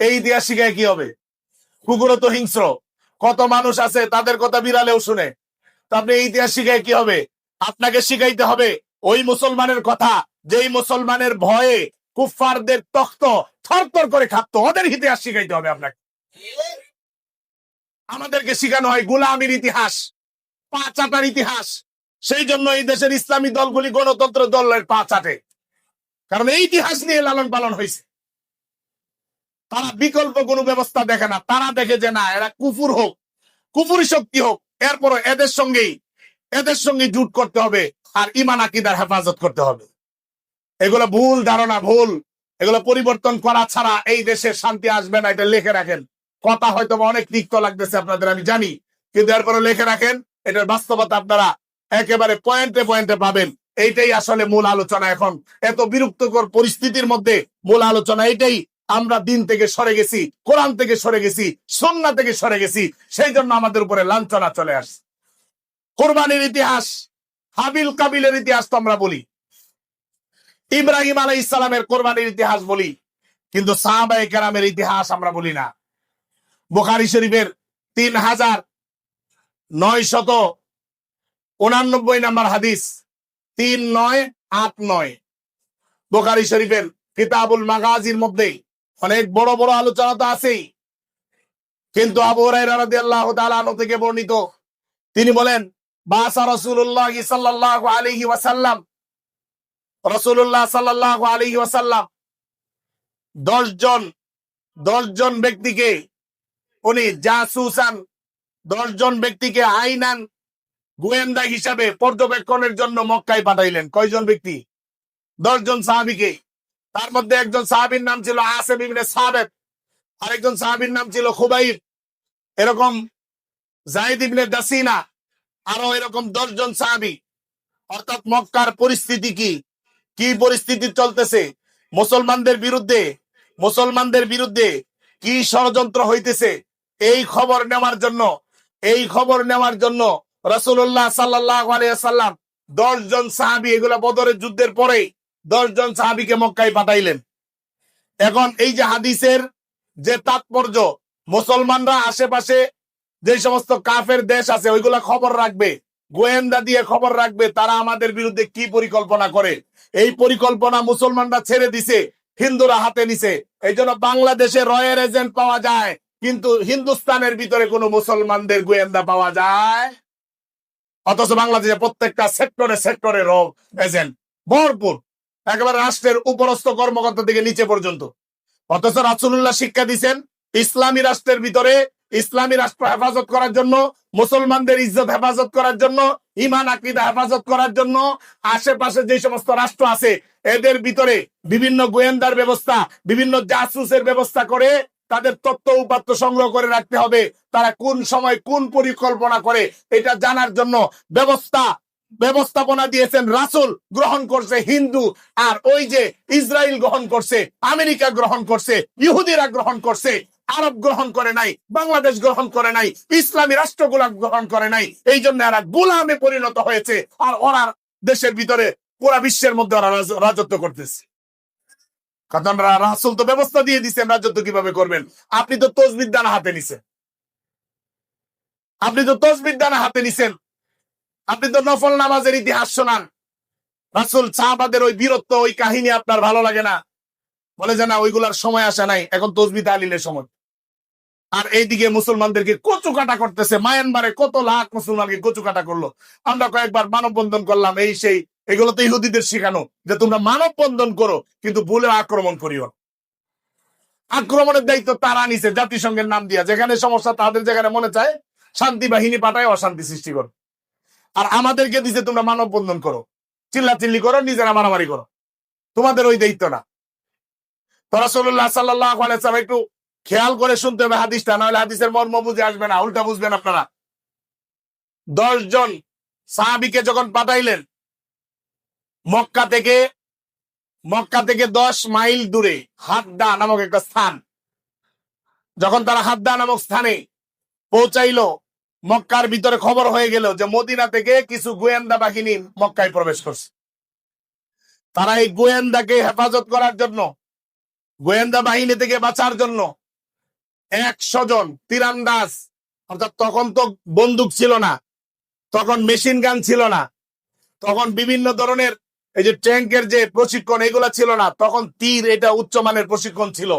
এই ইতিহাস শিখায় কি হবে? কুকুরও তো হিংস্র, কত মানুষ আছে তাদের কথা বিড়ালেও শুনে। তো আপনি এই ইতিহাস শিখায় কি হবে? আপনাকে শিখাইতে হবে ওই মুসলমানের কথা, যেই মুসলমানের ভয়ে কুফফারদের তখ্ত থরথর করে কাঁপতো, ওদের ইতিহাস শিখাইতে হবে আপনাকে। আমাদেরকে শিখানো হয় গোলামীর ইতিহাস, পা চাটার ইতিহাস। সেই জন্য এই দেশের ইসলামী দলগুলি গণতন্ত্র দলের পা চাটে, কারণ এই ইতিহাস নিয়ে লালন পালন হয়েছে। তারা বিকল্প কোনো ব্যবস্থা দেখে না, তারা দেখে যে না, এরা কুফুর হোক, কুফুরি শক্তি হোক, এরপরে এদের সঙ্গে জুট করতে হবে আর ইমান আকীদার হেফাজত করতে হবে। এগুলো ভুল ধারণা, ভুল। এগুলো পরিবর্তন করা ছাড়া এই দেশে শান্তি আসবে না, এটা লিখে রাখেন। কথা হয়তো অনেক তিক্ত লাগতেছে আপনাদের, আমি জানি, কিন্তু এরপরে লিখে রাখেন, এটার বাস্তবতা আপনারা একেবারে পয়েন্টে পয়েন্টে পাবেন। এইটাই আসলে মূল আলোচনা। এখন এত বিরক্তকর পরিস্থিতির মধ্যে মূল আলোচনা এইটাই, আমরা দিন থেকে সরে গেছি, কোরআন থেকে সরে গেছি, সুন্নাহ থেকে সরে গেছি, সেই জন্য আমাদের উপরে লাঞ্ছনা চলে আসছে। কুরবানির ইতিহাস, হাবিল কাবিলের ইতিহাস তো আমরা বলি, ইব্রাহিম আলাইহিস সালামের কোরবানির ইতিহাস বলি, কিন্তু সাহাবায়ে কেরামের ইতিহাস আমরা বলি না। বুখারী শরীফের 3989 নম্বর হাদিস, 3989 বুখারী শরীফের কিতাবুল মাগাজির মধ্যে অনেক বড় বড় আলোচনা তো আছেই, কিন্তু আবু হুরায়রা রাদিয়াল্লাহু তাআলা আনহু থেকে বর্ণিত, তিনি বলেন, বাসা রাসূলুল্লাহ সাল্লাল্লাহু আলাইহি ওয়াসাল্লাম, রাসূলুল্লাহ সাল্লাল্লাহু আলাইহি ওয়াসাল্লাম 10 জন ব্যক্তিকে উনি জাসুসান, 10 জন ব্যক্তিকে আইনান, গোয়েন্দা হিসাবে পর্যবেক্ষণের জন্য মক্কায় পাঠাইলেন। কয়জন ব্যক্তি? 10 জন সাহাবীকে। তার মধ্যে একজন সাহাবীর নাম ছিল আসিম ইবনে সাবিত, আরেকজন সাহাবীর নাম ছিল খুবাইব, এরকম যায়েদ ইবনে দাসিনা, আরো এরকম 10 জন সাহাবী। অর্থাৎ মক্কার পরিস্থিতি কি পরিস্থিতি চলতেছে, মুসলমানদের বিরুদ্ধে কি ষড়যন্ত্র হইতেছে, এই খবর নেওয়ার জন্য রাসূলুল্লাহ সাল্লাল্লাহু আলাইহি ওয়াসাল্লাম 10 জন সাহাবী, এগুলা বদরের যুদ্ধের পরে 10 জন সাহাবীকে মক্কায় পাঠাইলেন। এখন এই যে হাদিসের যে তাৎপর্য, মুসলমানরা আশেপাশে যে সমস্ত কাফের দেশ আছে ওইগুলা খবর রাখবে, গোয়েন্দা দিয়ে খবর রাখবে তারা আমাদের বিরুদ্ধে কি পরিকল্পনা করে। এই পরিকল্পনা মুসলমানরা ছেড়ে দিছে, হিন্দুরা হাতে নিছে। এই জন্য বাংলাদেশে রয়ের এজেন্ট পাওয়া যায়, কিন্তু হিন্দুস্তানের ভিতরে কোনো মুসলমানদের গোয়েন্দা পাওয়া যায়, অথচ বাংলাদেশে প্রত্যেকটা সেক্টরে এজেন্ট ভরপুর, একেবারে রাষ্ট্রের উপরস্থ কর্মকর্তা থেকে নিচে পর্যন্ত। অথচ রাসূলুল্লাহ শিক্ষা দিচ্ছেন, ইসলামী রাষ্ট্রের ভিতরে ইসলামী রাষ্ট্র হেফাজত করার জন্য, মুসলমানদের ইজ্জত হেফাজত করার জন্য, ঈমান আকীদা হেফাজত করার জন্য আশেপাশে যে সমস্ত রাষ্ট্র আছে এদের ভিতরে বিভিন্ন গোয়েন্দার ব্যবস্থা, বিভিন্ন জাসুসের ব্যবস্থা করে তাদের তথ্য উপাত্ত সংগ্রহ করে রাখতে হবে। তারা কোন সময় কোন পরিকল্পনা করে এটা জানার জন্য ব্যবস্থাপনা দিয়েছেন রাসূল, গ্রহণ করছে হিন্দু, আর ওই যে ইসরায়েল গ্রহণ করছে, আমেরিকা গ্রহণ করছে, ইহুদিরা গ্রহণ করছে, আরব গ্রহণ করে নাই, বাংলাদেশ গ্রহণ করে নাই, ইসলামী রাষ্ট্রগুলা গ্রহণ করে নাই। এই জন্য এরা গোলামে পরিণত হয়েছে, আর ওরা দেশের ভিতরে পুরা বিশ্বের মধ্যে ওরা রাজত্ব করতেছে। কারণ রাসূল তো ব্যবস্থা দিয়ে দিচ্ছেন রাজত্ব কিভাবে করবেন। আপনি তো তসবিহ দানা হাতে নিছেন, আপনি তো নফল নামাজের ইতিহাস শোনান। রাসূল সাহাবাদের ওই বীরত্ব, ওই কাহিনী আপনার ভালো লাগে না, বলে যে না ওইগুলার সময় আসে নাই, এখন তসবিহ তাহলিলের সময়। আর এইদিকে মুসলমানদেরকে কচু কাটা করতেছে। মায়ানমারে কত লাখ মুসলমানকে কচু কাটা করলো। আমরা কয়েকবার মানববন্ধন করলাম, এই সেই, এগুলো তো ইহুদিদের শিখানো যে তোমরা মানববন্ধন করো, কিন্তু ভুলে আক্রমণ করিও। আক্রমণের দায়িত্ব তারা নিছে জাতিসংঘের নাম দিয়া, যেখানে সমস্যা তাদের, যেখানে মনে চায় শান্তি বাহিনী পাঠায় অশান্তি সৃষ্টি করো। আর আমাদেরকে দিছে তোমরা মানববন্ধন করো, চিল্লাচিল্লি করো, নিজেরা মারামারি করো, তোমাদের ওই দায়িত্ব না। তো রাসূলুল্লাহ সাল্লাল্লাহু আলাইহি ওয়াসাল্লাম একটু খেয়াল করে শুনতে হবে হাদিসটা, নাহলে হাদিসের মর্ম বুঝে আসবে না, উল্টা বুঝবেন আপনারা। 10 জন সাহাবীকে যখন পাঠাইলেন মক্কা থেকে 10 মাইল দূরে হাদ্দা নামক একটা স্থান, যখন তারা হাদ্দা নামক স্থানে পৌঁছাইলো, মক্কার ভিতরে খবর হয়ে গেল যে মদিনা থেকে কিছু গোয়েন্দা বাহিনী মক্কায় প্রবেশ করছে। তারা এই গোয়েন্দাকে হেফাজত করার জন্য, গোয়েন্দা বাহিনী থেকে বাঁচার জন্য 100 জন তীরন্দাজ, অর্থাৎ তখন তো বন্দুক ছিল না, তখন মেশিন গান ছিল না, তখন বিভিন্ন ধরনের এই যে ট্যাঙ্কের যে প্রশিক্ষণ এগুলা ছিল না, তখন তীর এটা উচ্চমানের প্রশিক্ষণ ছিল।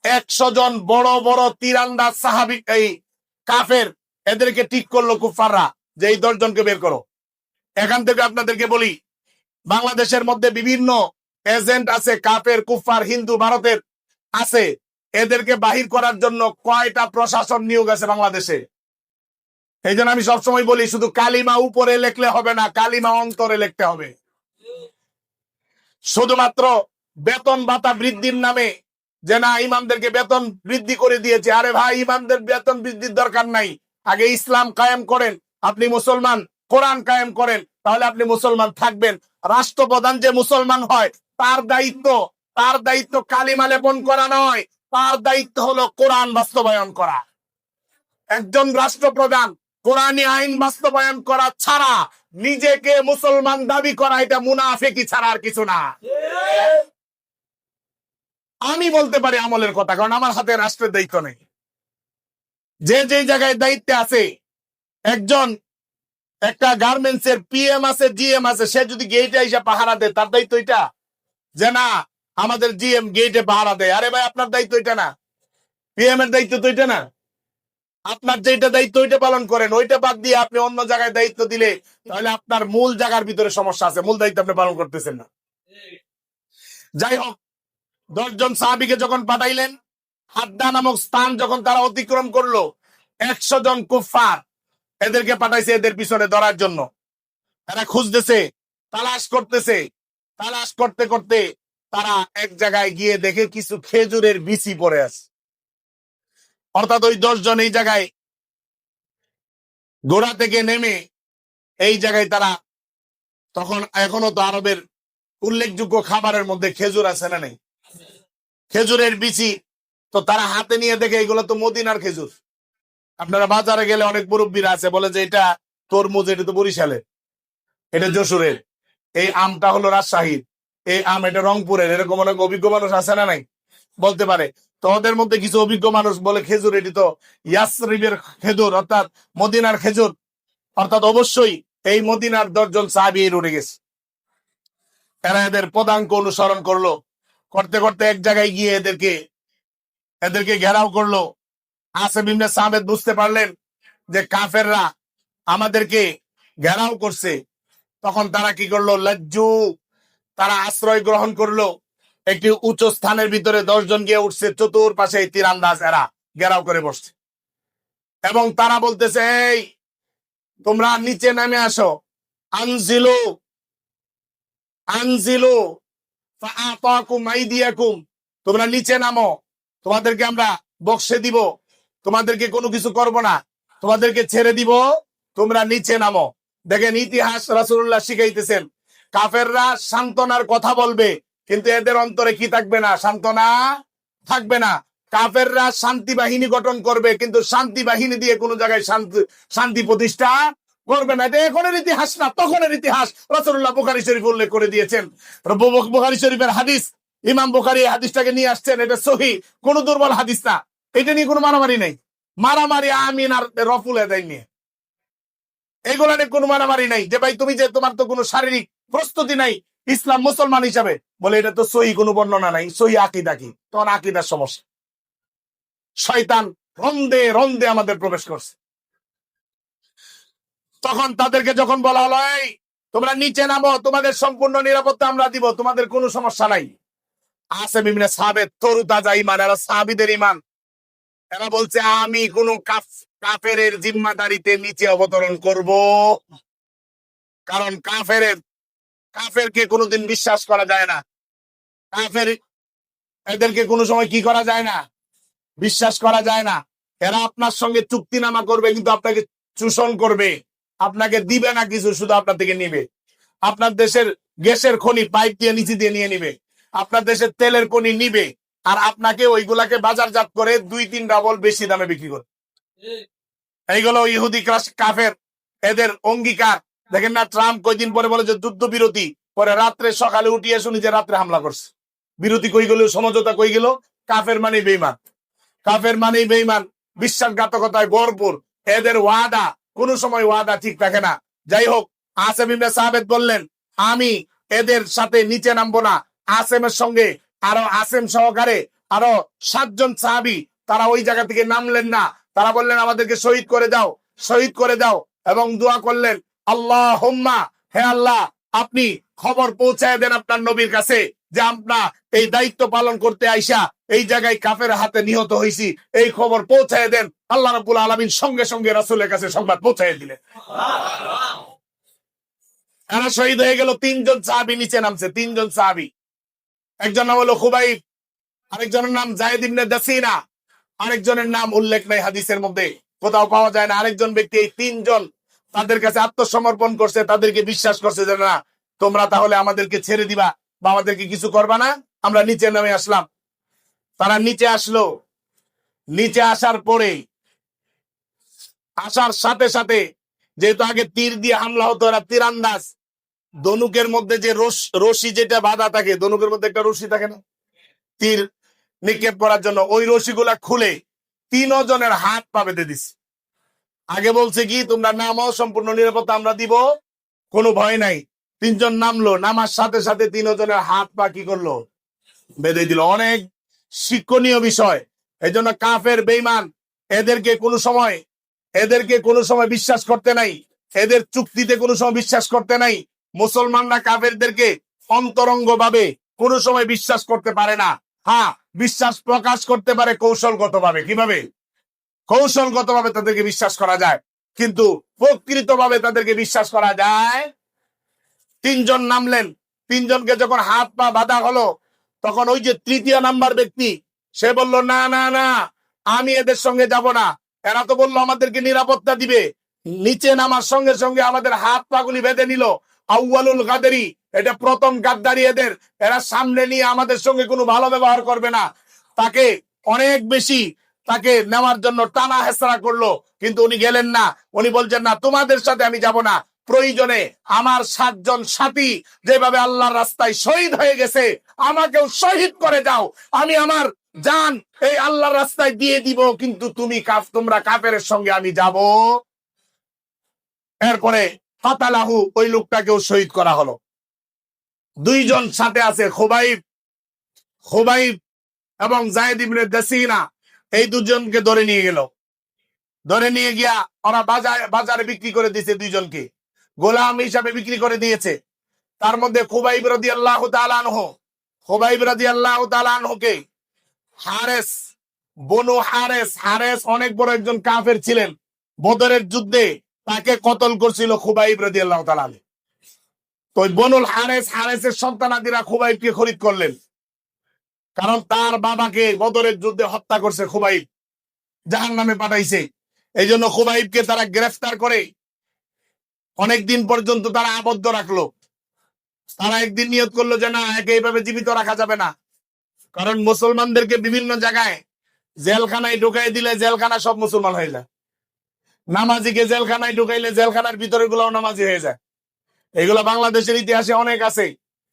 100 জন বড় বড় তীরন্দাজ সাহাবী এই কাফের এদেরকে ঠিক করলো কুফাররা যে এই 10 জনকে বের করো। এখান থেকে আপনাদেরকে বলি, বাংলাদেশের মধ্যে বিভিন্ন এজেন্ট আছে, কাফের কুফার হিন্দু ভারতের আছে, এদেরকে বাহির করার জন্য কয়টা প্রশাসন নিয়োগ আছে বাংলাদেশে? এই জন্য আমি সবসময় বলি, শুধু কালিমা উপরে লেখলে হবে না, কালিমা অন্তরে লিখতে হবে। শুধুমাত্র বেতন ভাতা বৃদ্ধির নামে যে না ইমামদেরকে বেতন বৃদ্ধি করে দিয়েছে, আরে ভাই ইমামদের বেতন বৃদ্ধির দরকার নাই, আগে ইসলাম কায়েম করেন, আপনি মুসলমান, কোরআন কায়েম করেন, তাহলে আপনি মুসলমান থাকবেন। রাষ্ট্রপ্রধান যে মুসলমান হয় তার দায়িত্ব কালিমা লেপন করা নয়, তার দায়িত্ব হলো কোরআন বাস্তবায়ন করা। একজন রাষ্ট্রপ্রধান কোরআনী আইন বাস্তবায়ন করা ছাড়া নিজেকে মুসলমান দাবি করা, এটা মুনাফিকি ছাড়া আর কিছু না। আমি বলতে পারি আমলের কথা, কারণ আমার হাতে রাষ্ট্রের দায়িত্ব নেই। যে যে জায়গায় দায়িত্বে আছে, একটা গার্মেন্টস এর পিএম আছে, জিএম আছে, সে যদি গেটে এসে পাহারা দেয়, তার দায়িত্ব এটা যে না আমাদের জিএম গেটে পাহারা দেয়। আরে ভাই আপনার দায়িত্ব এটা না, পিএম এর দায়িত্ব তো এটা না। আপনার যেটা দায়িত্ব ওইটা পালন করেন, ওইটা বাদ দিয়ে আপনি অন্য জায়গায় দায়িত্ব দিলে তাহলে আপনার মূল জায়গার ভিতরে সমস্যা আছে, মূল দায়িত্ব আপনি পালন করতেছেন না। যাই হোক, 10 জন সাহাবীকে যখন পাঠাইলেন, হাদ্দা নামক স্থান যখন তারা অতিক্রম করলো, 100 জন কুফফার এদেরকে পাঠাইছে এদের পিছনে ধরার জন্য। তারা খুঁজতেছে, তালাশ করতে করতে তারা এক জায়গায় গিয়ে দেখে কিছু খেজুরের বিচি পড়ে আছে। অর্থাৎ ওই 10 জন এই জায়গায় ঘোড়া থেকে নেমে এই জায়গায় তারা, তখন এখনো তো আরবের উল্লেখযোগ্য খাবারের মধ্যে খেজুর আছে না নেই, খেজুরের বিচি তো তারা হাতে নিয়ে দেখে এগুলো তো মদিনার খেজুর। আপনারা বাজারে গেলে অনেক মুরব্বীরা আছে, বলে যে এটা তরমুজ, এটা তো বরিশালের, এটা যশোরের, এই আমটা হলো রাজশাহীর, এই আম এটা রংপুরের, এরকম অনেক অভিজ্ঞ মানুষ আছে না নাই? বলতে পারে। তো ওদের মধ্যে কিছু অভিজ্ঞ মানুষ বলে খেজুর এটি তো ইয়াসরিবের খেজুর, অর্থাৎ মদিনার খেজুর, অর্থাৎ অবশ্যই এই মদিনার 10 জন সাহাবী উঠে গেছে। এরা এদের পদাঙ্ক অনুসরণ করলো, করতে করতে এক জায়গায় গিয়ে এদেরকে ঘেরাও করলো। আসিফ ইবনে সাবিত বুঝতে পারলেন যে কাফেররা আমাদেরকে ঘেরাও করছে, তখন তারা কি করলো, লজ্জু, তারা আশ্রয় গ্রহণ করলো একটি উঁচু স্থানের ভিতরে। 10 জন গিয়ে উঠছে, চতুর্পাশে তীরন্দাজ এরা ঘেরাও করে বসছে, এবং তারা বলতেছে এই তোমরা নিচে নেমে আসো, আনজিলু আনজিলু ফাআতাকুম আইদিয়াকুম, তোমরা নিচে নামো, তোমাদেরকে আমরা বক্সে দিব, তোমাদেরকে কোনো কিছু করব না, তোমাদেরকে ছেড়ে দিব, তোমরা নিচে নামো। দেখেন ইতিহাস রাসূলুল্লাহ শিখাইতেছেন, কাফেররা সান্ত্বনার কথা বলবে, কিন্তু এদের অন্তরে কি থাকবে না, সান্ত্বনা থাকবে না। কাফেররা শান্তি বাহিনী গঠন করবে, কিন্তু শান্তি বাহিনী দিয়ে কোনো জায়গায় শান্তি প্রতিষ্ঠা করবে না। এটা এখনের ইতিহাস না, তখনের ইতিহাস। রাসূলুল্লাহ বুখারী শরীফ উল্লেখ করে দিয়েছেন, বুখারী শরীফের হাদিস, ইমাম বুখারী হাদিসটাকে নিয়ে আসছেন, এটা সহিহ, কোনো দুর্বল হাদিস না। এটা নিয়ে কোনো মারামারি নেই, মারামারি আমিন আর রফুল এদাই নিয়ে, এগুলো নিয়ে কোনো মারামারি নাই। যে ভাই তুমি যে তোমার তো কোনো শারীরিক প্রস্তুতি নাই ইসলাম মুসলমান হিসাবে, বলে এটা তো সহিহ কোনো বর্ণনা নাই, সহিহ আকীদা কি? তখন আকীদার সমস্যা। শয়তান রন্দে রন্দে আমাদের প্রবেশ করছে। তখন তাদেরকে যখন বলা হলো এই তোমরা নিচে নামো, তোমাদের সম্পূর্ণ নিরাপত্তা আমরা দিব, তোমাদের কোনো সমস্যা নাই। আসিফ ইবনে সাবিত তরুতাজা ঈমান, এরা সাহাবীদের ঈমান, এরা বলছে আমি কোন কাফেরের জিম্মাদারিতে নিচে অবতরণ করব, কারণ কাফেরকে কোনোদিন বিশ্বাস করা যায় না, এদেরকে কোনো সময় কি করা যায় না, বিশ্বাস করা যায় না। এরা আপনার সঙ্গে চুক্তিনামা করবে, কিন্তু আপনাকে চূষণ করবে, আপনাকে দিবে না কিছু, শুধু আপনার থেকে নিবে। আপনার দেশের গ্যাসের খনি পাইপ দিয়ে নিচে দিয়ে নিয়ে নিবে, আপনার দেশের তেলের খনি নিবে, আর আপনাকে ওইগুলাকে বাজারজাত করে 2-3 ডাবল বেশি দামে বিক্রি করে। এইগুলো ইহুদি কাফের এদের অঙ্গীকার। দেখেন না, ট্রাম্প কয়দিন পরে বলে যে যুদ্ধ বিরতি, পরে রাত্রে সকালে উঠিয়ে শুনি যে রাত্রে হামলা করছে। বিরতি কই গেল, সমঝোতা কই গেল? কাফের মানে বেঈমান। কাফের মানেই বেঈমান, বিশ্বাসঘাতকতায় ভরপুর। এদের ওয়াদা কোন সময় ওয়াদা ঠিক থাকে না। যাই হোক, আসেম ইবনে সাবিত বললেন, আমি এদের সাথে নিচে নামবো না। আসেমের সঙ্গে আরো আসেম সহকারে আরো 7 জন সাহাবী তারা ওই জায়গা থেকে নামলেন না। তারা বললেন, আমাদেরকে শহীদ করে দাও, শহীদ করে দাও, এবং দোয়া করলেন, আল্লাহুম্মা, হে আল্লাহ, আপনি খবর পৌঁছায় দেন আপনার নবীর কাছে যে আমরা এই দায়িত্ব পালন করতে আইসা এই জায়গায় কাফের হাতে নিহত হয়েছি, এই খবর পৌঁছায় দেন। আল্লাহ রাব্বুল আলামিন সঙ্গে সঙ্গে রাসূলের কাছে সংবাদ পৌঁছায় দিলেন। এরা শহীদ হয়ে গেল। 3 জন সাহাবী নিচে নামছে, 3 জন সাহাবী। একজন নাম হলো খুবাইব, আরেকজনের নাম যায়েদ ইবনে দাসিনা, আরেকজনের নাম উল্লেখ নাই হাদিসের মধ্যে, কোথাও পাওয়া যায় না। আরেকজন ব্যক্তি, এই 3 জন তাদের কাছে আত্মসমর্পণ করছে, তাদেরকে বিশ্বাস করছে যে না, তোমরা তাহলে আমাদেরকে ছেড়ে দিবা বা আমাদেরকে কিছু করবা না, আমরা নিচে নামে আসলাম। তারা নিচে আসলো। নিচে আসার পরে, আসার সাথে সাথে, যেহেতু আগে তীর দিয়ে হামলা হতো, এরা তীরান্দাজ, ধনুকের মধ্যে যে রশি যেটা বাঁধা থাকে, ধনুকের মধ্যে একটা রশি থাকে না তীর নিক্ষেপ করার জন্য, ওই রশিগুলা খুলে 3 জনের হাত পা বেঁধে দিছে। আগে বলছে কি, তোমরা নামও, সম্পূর্ণ নিরাপত্তা আমরা দিব, কোনো ভয় নাই। 3 জন নামলো, নামার সাথে সাথে 3 জনের হাত পা কি করলো, বেঁধে দিল। অনেক শিক্ষণীয় বিষয়। এই জন্য কাফের বেঈমান এদেরকে কোনো সময় বিশ্বাস করতে নাই, এদের চুক্তিতে কোনো সময় বিশ্বাস করতে নাই। মুসলমানরা কাফেরদেরকে অন্তরঙ্গ ভাবে কোনো সময় বিশ্বাস করতে পারে না। হ্যাঁ, বিশ্বাস প্রকাশ করতে পারে কৌশলগত ভাবে। কিভাবে? কৌশলগত ভাবে তাদেরকে বিশ্বাস করা যায়, কিন্তু প্রকৃত ভাবে তাদেরকে বিশ্বাস করা যায়। 3 জন নামলেন, 3 জনকে যখন হাত পা বাঁধা হলো, তখন ওই যে 3য় নাম্বার ব্যক্তি, সে বলল, না না না, আমি এদের সঙ্গে যাব না। এরা তো বললো আমাদেরকে নিরাপত্তা দিবে। নিচে নামার সঙ্গে সঙ্গে আমাদের হাত পা গুলি বেঁধে নিল। আউয়ালুল গাদারি, এটা প্রথম গাদ্দারি এদের। এরা সামনে নিয়ে আমাদের সঙ্গে কোনো ভালো ব্যবহার করবে না। তাকে অনেক বেশি তাকে নেওয়ার জন্য টানা হেসরা করলো, কিন্তু উনি গেলেন না। উনি বলছেন, না, তোমাদের সাথে আমি যাব না। প্রয়োজনে আমার 7 জন সাথী যেভাবে আল্লাহর রাস্তায় শহীদ হয়ে গেছে, আমাকেও শহীদ করে দাও। আমি আমার জান এই আল্লাহর রাস্তায় দিয়ে দিব, কিন্তু তোমরা কাফের সঙ্গে আমি যাব। এরপরে ফাতালাহু, ওই লোকটাকেও শহীদ করা হলো। 2 জন সাথে আছে, খুবাইব এবং যায়েদ ইবনে দাসিনা, এই 2 জনকে ধরে নিয়ে গেল। ধরে নিয়ে গিয়া ওরা বাজারে বিক্রি করে দিয়েছে। 2 জনকে গোলাম হিসাবে বিক্রি করে দিয়েছে। তার মধ্যে খুবাইব রাদিয়াল্লাহু তাআলা আনহু, খুবাইব রাদিয়াল্লাহু তাআলা আনহুকে হারেস, বনু হারেস অনেক বড় একজন কাফের ছিলেন। বদরের যুদ্ধে তাকে কতল করছিল খুবাইব রাদিয়াল্লাহু তাআলা। তো বনুল হারেসের সন্তানাদিরা খুবাইবকে খরিদ করলেন, কারণ তার বাবাকে বদরের যুদ্ধে হত্যা করছে খুবাইব, জাহান্নামে পাঠাইছে। এই জন্য খুবাইবকে তারা গ্রেফতার করে অনেকদিন পর্যন্ত তারা আবদ্ধ রাখলো। তারা একদিন নিয়ত করলো যে না, একে এইভাবে জীবিত রাখা যাবে না, কারণ মুসলমানদেরকে বিভিন্ন জায়গায় জেলখানায় ঢুকাই দিলে জেলখানা সব মুসলমান হয়ে যায়। নামাজিকে জেলখানায় ঢুকাইলে জেলখানার ভিতরে গুলাও নামাজি হয়ে যায়। এগুলো বাংলাদেশের ইতিহাসে অনেক আছে।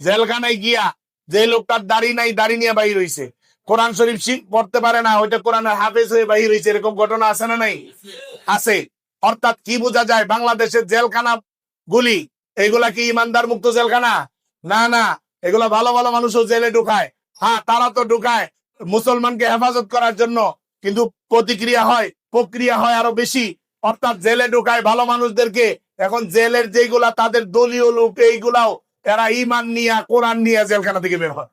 জেলখানায় গিয়া যে লোকটার দাড়ি নাই, দাড়ি নিয়ে বাহির হইছে, কোরআন শরীফ পড়তে পারে না, ওইটা কোরআনের হাফেজ হয়ে বাহির হইছে, এরকম ঘটনা আছে না নাই? আছে। অর্থাৎ কি বোঝা যায়, বাংলাদেশের জেলখানা গুলি, এগুলা কি ইমানদার মুক্ত জেলখানা? না না, এগুলা ভালো ভালো মানুষও জেলে ঢুকায়। হ্যাঁ, তারা তো ঢুকায় মুসলমানকে হেফাজত করার জন্য, কিন্তু প্রক্রিয়া হয় আরো বেশি। অর্থাৎ জেলে ঢুকায় ভালো মানুষদেরকে। এখন জেলের যেগুলা তাদের দলীয় লোক, এইগুলাও এরা ইমান নিয়ে, কোরআন নিয়ে জেলখানা থেকে বের হয়।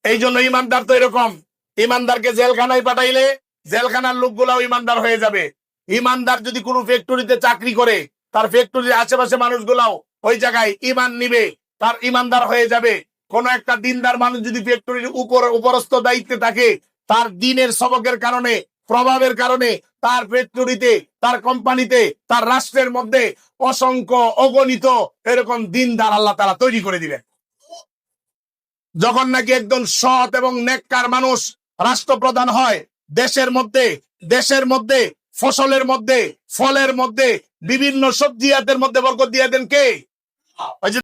এই জন্য ইমানদার তো এরকম, ইমানদারকে জেলখানায় পাঠাইলে জেলখানার লোকগুলাও ইমানদার হয়ে যাবে। ইমানদার যদি কোনো ফ্যাক্টরিতে চাকরি করে, তার ফ্যাক্টরির আশেপাশে মানুষগুলাও ওই জায়গায় ইমান নিবে, তার ইমানদার হয়ে যাবে। কোন একটা দিনদার মানুষ যদি ফ্যাক্টরির উপরস্থ দায়িত্বে থাকে, তার দিনের সবকের কারণে, প্রভাবের কারণে তার ফ্যাক্টরিতে, তার কোম্পানিতে, তার রাষ্ট্রের মধ্যে অসংখ্য অগণিত এরকম দিনদার আল্লাহ তাআলা তৈরি করে দিবেন। যখন নাকি একজন সৎ এবং নেককার মানুষ রাষ্ট্রপ্রধান হয়, দেশের মধ্যে ফসলের মধ্যে, ফলের মধ্যে, বিভিন্ন সবজিয়াতের মধ্যে বরকত দিয়ে দেন কে? ওই যে